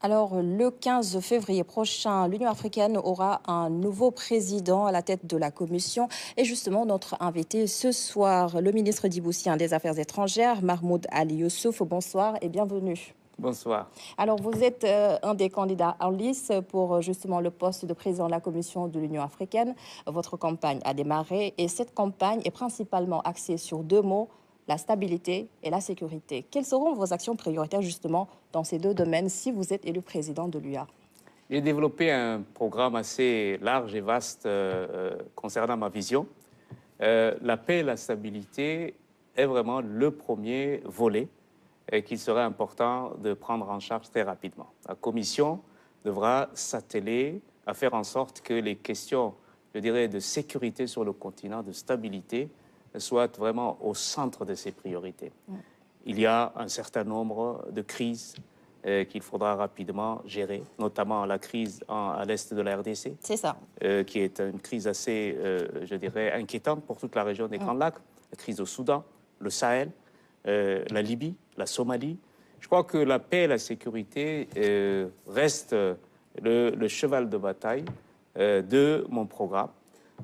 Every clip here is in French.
Alors, le 15 février prochain, l'Union africaine aura un nouveau président à la tête de la Commission. Et justement, notre invité ce soir, le ministre djiboutien des Affaires étrangères, Mahmoud Ali Youssouf. Bonsoir et bienvenue. Bonsoir. Alors, vous êtes un des candidats en lice pour justement le poste de président de la Commission de l'Union africaine. Votre campagne a démarré et cette campagne est principalement axée sur deux mots: la stabilité et la sécurité. Quelles seront vos actions prioritaires justement dans ces deux domaines si vous êtes élu président de l'UA? J'ai développé un programme assez large et vaste concernant ma vision. La paix et la stabilité est vraiment le premier volet qu'il serait important de prendre en charge très rapidement. La Commission devra s'atteler à faire en sorte que les questions, je dirais, de sécurité sur le continent, de stabilité, soient vraiment au centre de ses priorités. Il y a un certain nombre de crises qu'il faudra rapidement gérer, notamment la crise à l'est de la RDC. C'est ça. Qui est une crise assez, je dirais, inquiétante pour toute la région des Grands Lacs. La crise au Soudan, le Sahel, la Libye, la Somalie. Je crois que la paix et la sécurité restent le cheval de bataille de mon programme.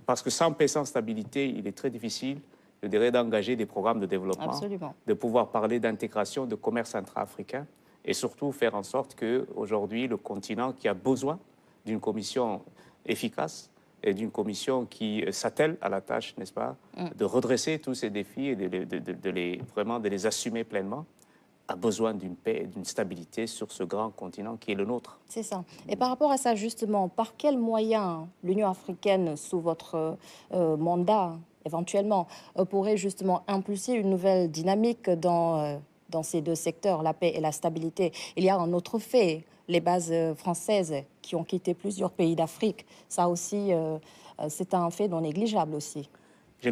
Parce que sans paix, sans stabilité, il est très difficile, je dirais, d'engager des programmes de développement, Absolument. de pouvoir parler d'intégration, de commerce intra-africain, et surtout faire en sorte qu'aujourd'hui, le continent qui a besoin d'une commission efficace et d'une commission qui s'attelle à la tâche, n'est-ce pas, de redresser tous ces défis et vraiment de les assumer pleinement, a besoin d'une paix et d'une stabilité sur ce grand continent qui est le nôtre. C'est ça. Et par rapport à ça, justement, par quels moyens l'Union africaine, sous votre mandat, éventuellement, pourrait justement impulser une nouvelle dynamique dans ces deux secteurs, la paix et la stabilité? Il y a un autre fait, les bases françaises qui ont quitté plusieurs pays d'Afrique. Ça aussi, c'est un fait non négligeable aussi. Je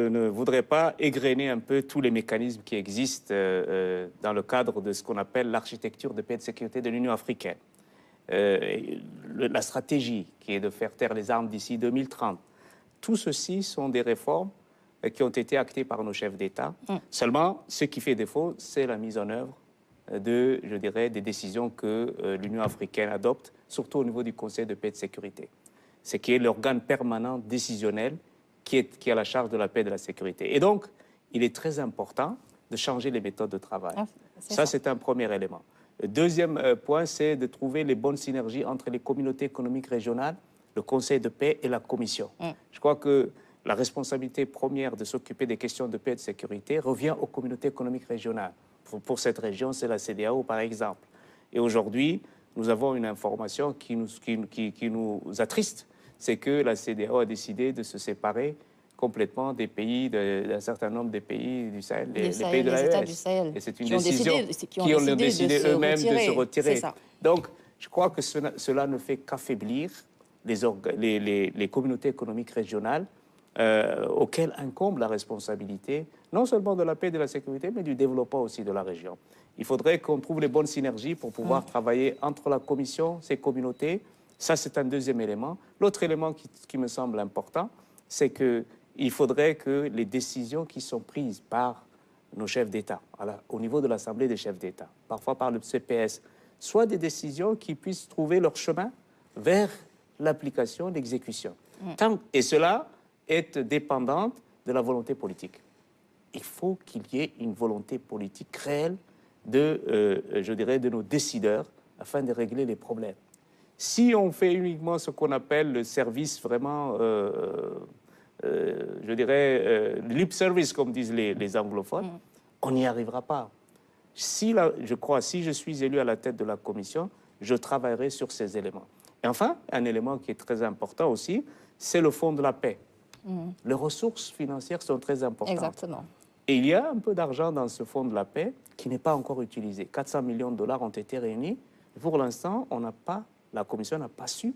ne voudrais pas égrener un peu tous les mécanismes qui existent dans le cadre de ce qu'on appelle l'architecture de paix et de sécurité de l'Union africaine. La stratégie qui est de faire taire les armes d'ici 2030. Tout ceci sont des réformes qui ont été actées par nos chefs d'État. Seulement, ce qui fait défaut, c'est la mise en œuvre je dirais, des décisions que l'Union africaine adopte, surtout au niveau du Conseil de paix et de sécurité. C'est qui est l'organe permanent décisionnel qui a la charge de la paix et de la sécurité. Et donc, il est très important de changer les méthodes de travail. Ça, c'est un premier élément. Le deuxième point, c'est de trouver les bonnes synergies entre les communautés économiques régionales, le Conseil de paix et la Commission. Je crois que la responsabilité première de s'occuper des questions de paix et de sécurité revient aux communautés économiques régionales. Pour cette région, c'est la CEDEAO, par exemple. Et aujourd'hui, nous avons une information qui nous attriste, c'est que la CEDEAO a décidé de se séparer complètement des pays, d'un certain nombre des pays du Sahel, les pays de États l'AES. du Sahel. Et c'est une décision qui ont décidé eux-mêmes de se retirer. Ça. Donc, je crois que cela ne fait qu'affaiblir les communautés économiques régionales auxquelles incombe la responsabilité, non seulement de la paix et de la sécurité, mais du développement aussi de la région. Il faudrait qu'on trouve les bonnes synergies pour pouvoir travailler entre la Commission, ces communautés. Ça, c'est un deuxième élément. L'autre élément qui me semble important, c'est qu'il faudrait que les décisions qui sont prises par nos chefs d'État, au niveau de l'Assemblée des chefs d'État, parfois par le CPS, soient des décisions qui puissent trouver leur chemin vers l'application, l'exécution. Et cela est dépendante de la volonté politique. Il faut qu'il y ait une volonté politique réelle je dirais, de nos décideurs afin de régler les problèmes. Si on fait uniquement ce qu'on appelle le service vraiment, je dirais, lip service, comme disent les anglophones, on n'y arrivera pas. Je crois, si je suis élu à la tête de la Commission, je travaillerai sur ces éléments. Et enfin, un élément qui est très important aussi, c'est le fonds de la paix. Les ressources financières sont très importantes. Exactement. Et il y a un peu d'argent dans ce fonds de la paix qui n'est pas encore utilisé. 400 millions de dollars ont été réunis. Pour l'instant, la Commission n'a pas su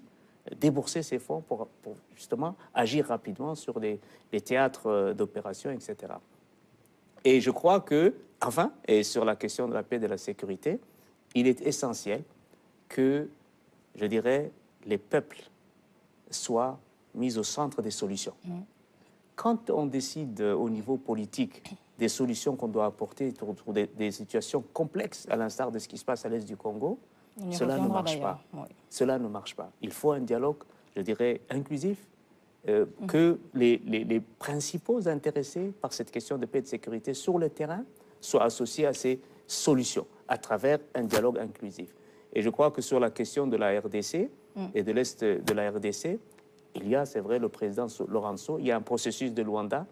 débourser ces fonds pour justement agir rapidement sur les théâtres d'opération, etc. Et je crois que, enfin, et sur la question de la paix et de la sécurité, il est essentiel que, je dirais, les peuples soient mis au centre des solutions. Quand on décide au niveau politique des solutions qu'on doit apporter pour des situations complexes, à l'instar de ce qui se passe à l'est du Congo, On y Cela ne reviendra marche d'ailleurs. pas. Oui. Cela ne marche pas. Il faut un dialogue, je dirais, inclusif, que les principaux intéressés par cette question de paix et de sécurité sur le terrain soient associés à ces solutions à travers un dialogue inclusif. Et je crois que sur la question de la RDC et de l'Est de la RDC, il y a, c'est vrai, le président Lorenzo, il y a un processus de Luanda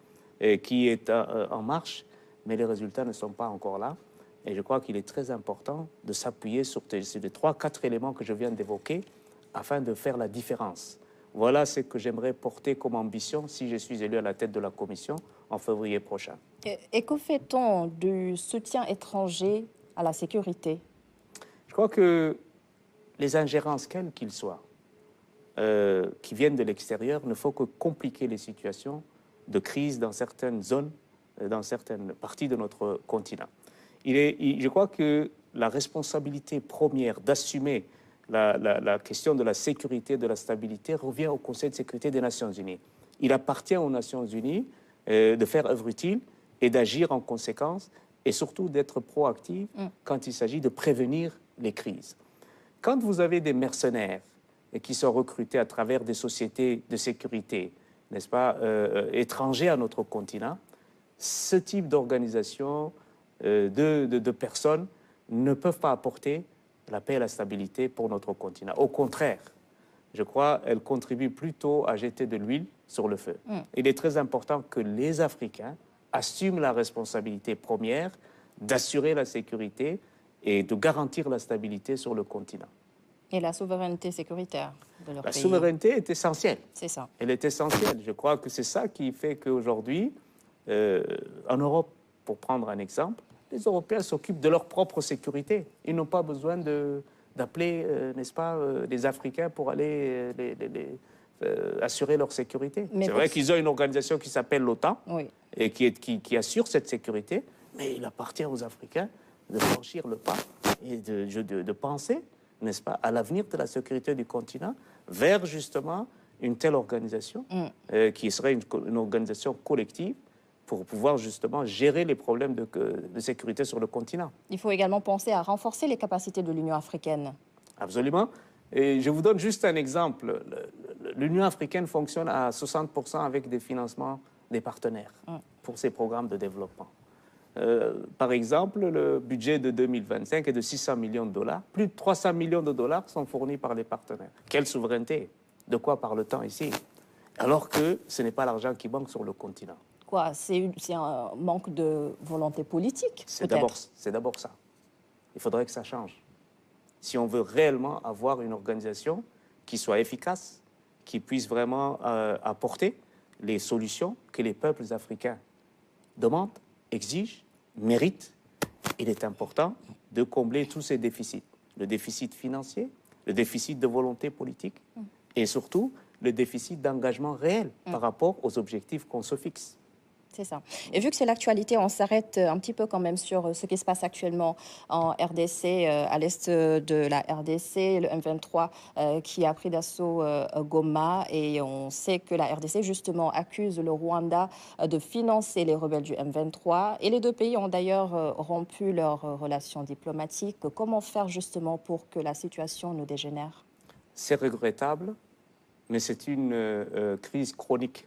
qui est en marche, mais les résultats ne sont pas encore là. Et je crois qu'il est très important de s'appuyer sur les 3-4 éléments que je viens d'évoquer afin de faire la différence. Voilà ce que j'aimerais porter comme ambition si je suis élu à la tête de la commission en février prochain. Et que fait-on du soutien étranger à la sécurité? Je crois que les ingérences, quelles qu'ils soient, qui viennent de l'extérieur, ne font que compliquer les situations de crise dans certaines zones, dans certaines parties de notre continent. Je crois que la responsabilité première d'assumer la question de la sécurité, de la stabilité, revient au Conseil de sécurité des Nations Unies. Il appartient aux Nations Unies de faire œuvre utile et d'agir en conséquence et surtout d'être proactif quand il s'agit de prévenir les crises. Quand vous avez des mercenaires qui sont recrutés à travers des sociétés de sécurité, n'est-ce pas, étrangers à notre continent, ce type d'organisation, de personnes ne peuvent pas apporter la paix et la stabilité pour notre continent. Au contraire, je crois qu'elles contribuent plutôt à jeter de l'huile sur le feu. Il est très important que les Africains assument la responsabilité première d'assurer la sécurité et de garantir la stabilité sur le continent. Et la souveraineté sécuritaire de leur pays. La souveraineté est essentielle. C'est ça. Elle est essentielle. Je crois que c'est ça qui fait qu'aujourd'hui, en Europe, pour prendre un exemple, les Européens s'occupent de leur propre sécurité. Ils n'ont pas besoin d'appeler, n'est-ce pas, les Africains pour aller assurer leur sécurité. C'est vrai qu'ils ont une organisation qui s'appelle l'OTAN et qui assure cette sécurité, mais il appartient aux Africains de franchir le pas et de penser, n'est-ce pas, à l'avenir de la sécurité du continent vers justement une telle organisation qui serait une organisation collective pour pouvoir justement gérer les problèmes de sécurité sur le continent. Il faut également penser à renforcer les capacités de l'Union africaine. Absolument. Et je vous donne juste un exemple. L'Union africaine fonctionne à 60% avec des financements des partenaires pour ses programmes de développement. Par exemple, le budget de 2025 est de 600 millions de dollars. Plus de 300 millions de dollars sont fournis par les partenaires. Quelle souveraineté? De quoi parle-t-on ici? Alors que ce n'est pas l'argent qui manque sur le continent. Quoi? C'est un manque de volonté politique, c'est d'abord ça. Il faudrait que ça change. Si on veut réellement avoir une organisation qui soit efficace, qui puisse vraiment apporter les solutions que les peuples africains demandent, exigent, méritent, il est important de combler tous ces déficits. Le déficit financier, le déficit de volonté politique et surtout le déficit d'engagement réel par rapport aux objectifs qu'on se fixe. C'est ça. Et vu que c'est l'actualité, on s'arrête un petit peu quand même sur ce qui se passe actuellement en RDC, à l'est de la RDC, le M23 qui a pris d'assaut Goma. Et on sait que la RDC, justement, accuse le Rwanda de financer les rebelles du M23. Et les deux pays ont d'ailleurs rompu leurs relations diplomatiques. Comment faire, justement, pour que la situation ne dégénère? C'est regrettable, mais c'est une crise chronique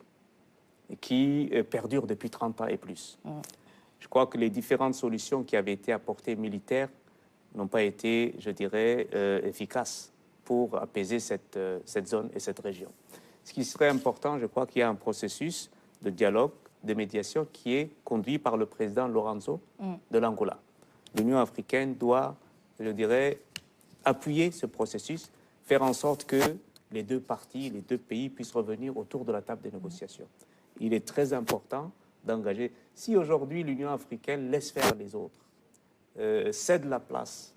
qui perdure depuis 30 ans et plus. Je crois que les différentes solutions qui avaient été apportées militaires n'ont pas été, je dirais, efficaces pour apaiser cette zone et cette région. Ce qui serait important, je crois qu'il y a un processus de dialogue, de médiation qui est conduit par le président Lorenzo de l'Angola. L'Union africaine doit, je dirais, appuyer ce processus, faire en sorte que les deux parties, les deux pays puissent revenir autour de la table des négociations. Il est très important d'engager. Si aujourd'hui l'Union africaine laisse faire les autres, cède la place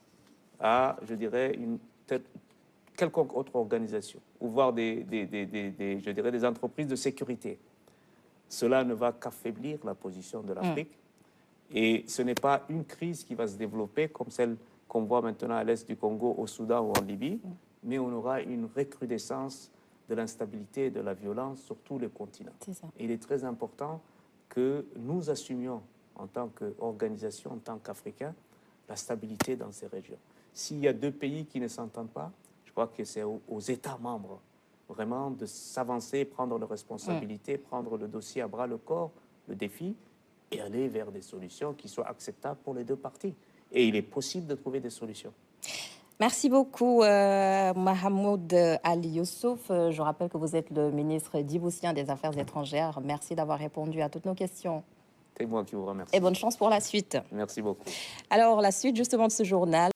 à, je dirais, quelconque autre organisation, ou voire je dirais, des entreprises de sécurité, cela ne va qu'affaiblir la position de l'Afrique. Et ce n'est pas une crise qui va se développer comme celle qu'on voit maintenant à l'est du Congo, au Soudan ou en Libye, mais on aura une recrudescence de l'instabilité et de la violence sur tous les continents. Il est très important que nous assumions en tant qu'organisation, en tant qu'Africains, la stabilité dans ces régions. S'il y a deux pays qui ne s'entendent pas, je crois que c'est aux États membres vraiment de s'avancer, prendre leurs responsabilités, prendre le dossier à bras le corps, le défi, et aller vers des solutions qui soient acceptables pour les deux parties. Et il est possible de trouver des solutions. Merci beaucoup, Mahmoud Ali Youssouf. Je rappelle que vous êtes le ministre djiboutien des Affaires étrangères. Merci d'avoir répondu à toutes nos questions. C'est moi qui vous remercie. Et bonne chance pour la suite. Merci beaucoup. Alors, la suite justement de ce journal.